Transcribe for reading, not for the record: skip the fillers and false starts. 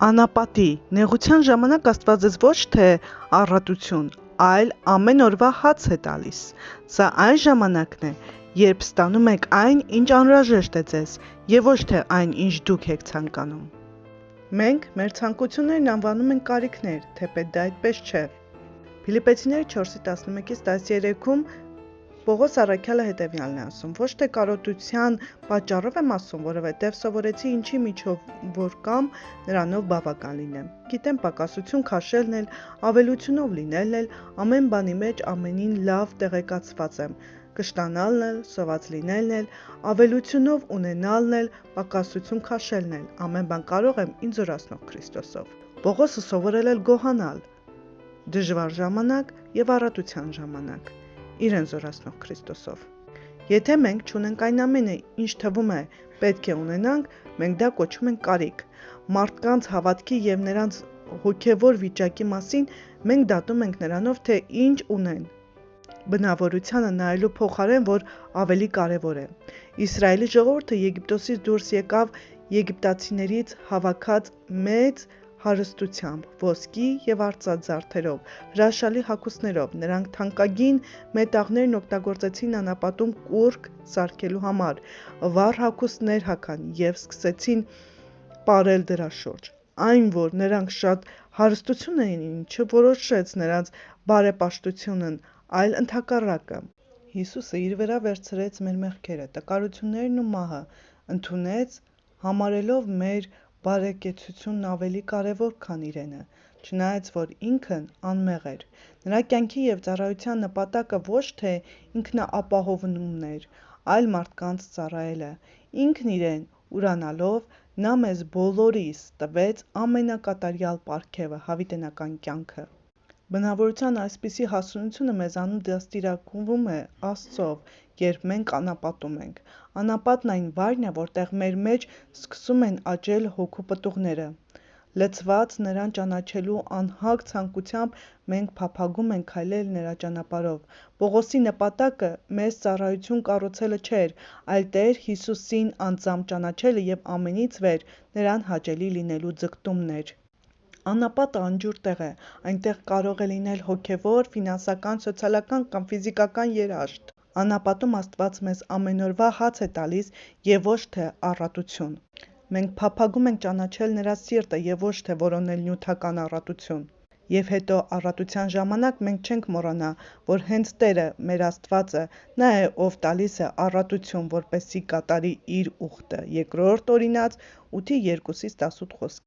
Անապատի նեղության ժամանակ Աստված ձեզ ոչ թե առատություն, այլ ամեն օրվա հաց է տալիս։ Սա այն ժամանակն է, երբ ստանում եք այն, ինչ անհրաժեշտ է ձեզ, եւ ոչ թե այն, ինչ դուք եք ցանկանում։ Մենք մեր ցանկություններն անվանում ենք կարիքներ, թեպետ դա այդպես չէ։ Փիլիպպեցիների 4:11-13-ում Պողոս առաքյալը հետևյալն է ասում. ոչ թե կարոտության պատճառով եմ ասում, որովհետև սովորեցի ինչի միջով որ կամ նրանով բավական լինեմ։ Գիտեմ պակասություն քաշելն էլ, ավելությունով լինելն էլ, ամեն բանի մեջ ամենին լավ տեղեկացված եմ, կշտանալն էլ, սոված լինելն էլ, ավելությունով ունենալն էլ, պակասություն քաշելն էլ, ամեն բան կարող եմ ինձ զորացնող Քրիստոսով։ Պողոսը սովորել էր գոհանալ դժվար ժամանակ եւ առատության ժամանակ, իրեն զորացնող Քրիստոսով։ Եթե մենք չունենք այն ամենը, ինչ թվում է պետք է ունենանք, մենք դա կոչում ենք կարիք։ Մարդկանց հավատքի եւ նրանց հոգեվոր վիճակի մասին մենք դատում ենք նրանով, թե ինչ ունեն, բնավորությանը նայելու փոխարեն, որ ավելի կարևոր է։ Իսրայելի ժողովուրդը Եգիպտոսից դուրս եկավ եգիպտացիներից հավաքած մեծ հարստությամբ, ոսկի եւ արծաթ հրաշալի հագուստներով, նրանք թանկագին մետաղներն օգտագործեցին անապատում կուռք սարքելու համար, վառ հագուստներ հագան եւ սկսեցին պարել դրա շուրջ։ Այն, որ նրանք շատ հարստություն ունեին, չորոշեց նրանց բարեպաշտությունն, այլ ընդհակառակը։ Հիսուսը իր վրա վերցրեց մեր մեղքերը, տկարություններն ու մահը, ընդունեց, համարելով մեր բարեկեցությունն ավելի կարևոր, քան իրենը, չնայած որ ինքն անմեղ էր։ Նրա կյանքի եւ ծառայության նպատակը ոչ թե ինքնաապահովումն էր, այլ մարդկանց ծառայելը։ Ինքն իրեն ուրանալով, նա մեզ բոլորիս տվեց ամենակատարյալ պարգևը՝ հավիտենական կյանքը։ Բնավորության այսպիսի հասունությունը մեզանում դաստիարակվում է Աստծով, երբ մենք անապատում ենք։ Անապատն այն վայրն է, որտեղ մեր մեջ սկսում են աճել հոգու պտուղները։ Լցված նրան ճանաչելու անհագ ցանկությամբ մենք փափագում ենք քայլել նրա ճանապարհով։ Պողոսի նպատակը մեզ ծառայություն կառուցելը չէր, այլ Տեր Հիսուսին անձամբ ճանաչելը եւ ամենից վեր նրան հաճելի լինելու ձգտումն էր։ Անապատը անջուր տեղ է, այնտեղ կարող է լինել հոգևոր, ֆինանսական, սոցիալական կամ ֆիզիկական երաշտ։ Անապատում Աստված մեզ ամենօրվա հաց է տալիս եւ ոչ թե առատություն։ Մենք փափագում ենք ճանաչել նրա սիրտը եւ ոչ թե որոնել նյութական առատություն։ Եվ հետո առատության ժամանակ մենք չենք մոռանա, որ հենց Տերը, մեր Աստվածը, նա է, ով տալիս է առատություն, որպեսզի կատարի իր ուխտը։ Երկրորդ Օրինաց 8:2-18 խոսք։